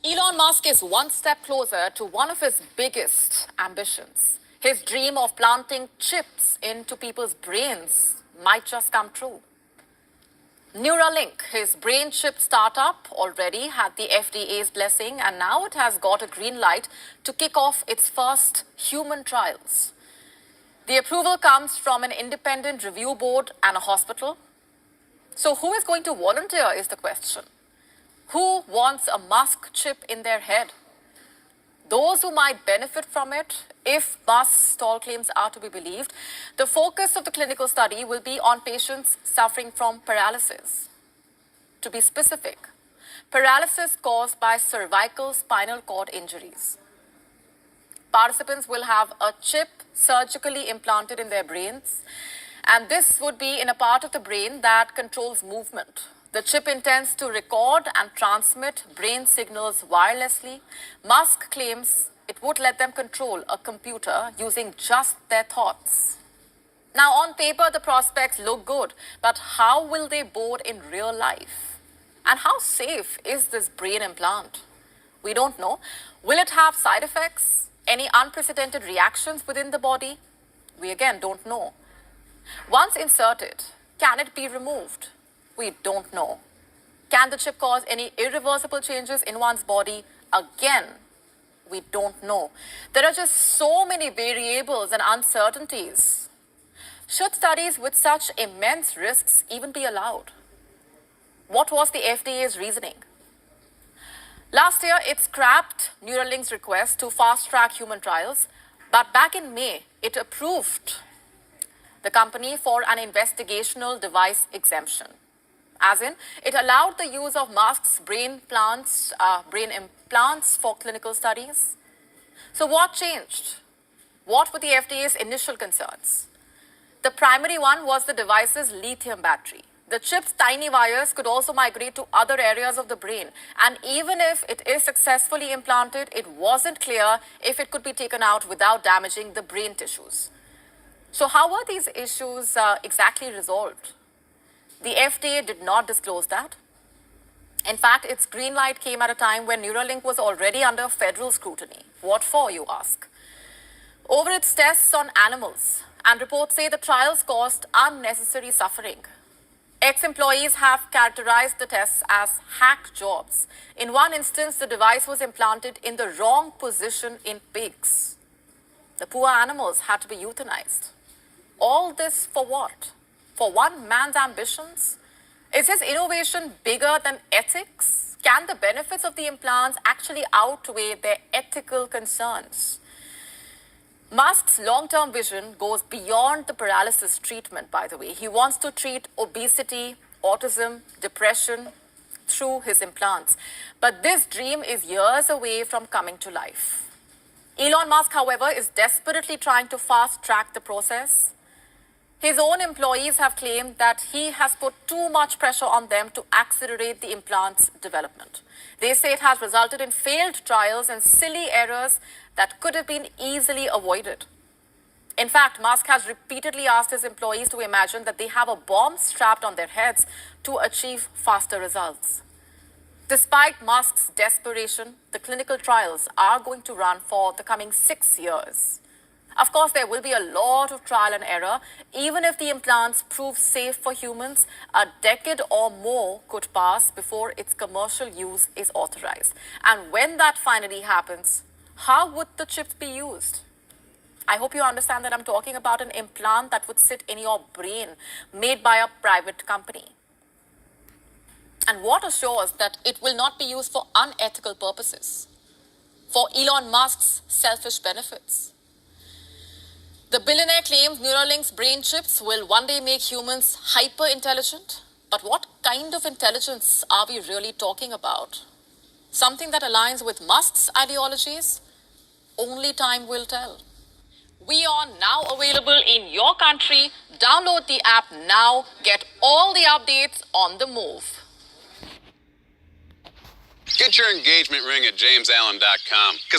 Elon Musk is one step closer to one of his biggest ambitions. His dream of planting chips into people's brains might just come true. Neuralink, his brain chip startup, already had the FDA's blessing, and now it has got a green light to kick off its first human trials. The approval comes from an independent review board and a hospital. So who is going to volunteer is the question. Who wants a Musk chip in their head? Those who might benefit from it, if Musk's stall claims are to be believed. The focus of the clinical study will be on patients suffering from paralysis. To be specific, paralysis caused by cervical spinal cord injuries. Participants will have a chip surgically implanted in their brains, and this would be in a part of the brain that controls movement. The chip intends to record and transmit brain signals wirelessly. Musk claims it would let them control a computer using just their thoughts. Now, on paper, the prospects look good, but how will they bode in real life? And how safe is this brain implant? We don't know. Will it have side effects? Any unprecedented reactions within the body? We again don't know. Once inserted, can it be removed? We don't know. Can the chip cause any irreversible changes in one's body? Again, we don't know. There are just so many variables and uncertainties. Should studies with such immense risks even be allowed? What was the FDA's reasoning? Last year, it scrapped Neuralink's request to fast-track human trials, but back in May, it approved the company for an investigational device exemption. As in, it allowed the use of Musk's brain implants for clinical studies. So what changed? What were the FDA's initial concerns? The primary one was the device's lithium battery. The chip's tiny wires could also migrate to other areas of the brain. And even if it is successfully implanted, it wasn't clear if it could be taken out without damaging the brain tissues. So how were these issues exactly resolved? The FDA did not disclose that. In fact, its green light came at a time when Neuralink was already under federal scrutiny. What for, you ask? Over its tests on animals, and reports say the trials caused unnecessary suffering. Ex-employees have characterized the tests as hack jobs. In one instance, the device was implanted in the wrong position in pigs. The poor animals had to be euthanized. All this for what? For one man's ambitions? Is his innovation bigger than ethics? Can the benefits of the implants actually outweigh their ethical concerns? Musk's long-term vision goes beyond the paralysis treatment, by the way. He wants to treat obesity, autism, depression through his implants. But this dream is years away from coming to life. Elon Musk, however, is desperately trying to fast-track the process. His own employees have claimed that he has put too much pressure on them to accelerate the implant's development. They say it has resulted in failed trials and silly errors that could have been easily avoided. In fact, Musk has repeatedly asked his employees to imagine that they have a bomb strapped on their heads to achieve faster results. Despite Musk's desperation, the clinical trials are going to run for the coming 6 years. Of course, there will be a lot of trial and error. Even if the implants prove safe for humans, a decade or more could pass before its commercial use is authorized. And when that finally happens, how would the chips be used? I hope you understand that I'm talking about an implant that would sit in your brain, made by a private company. And what assures that it will not be used for unethical purposes, for Elon Musk's selfish benefits? The billionaire claims Neuralink's brain chips will one day make humans hyper-intelligent. But what kind of intelligence are we really talking about? Something that aligns with Musk's ideologies? Only time will tell. We are now available in your country. Download the app now. Get all the updates on the move. Get your engagement ring at jamesallen.com.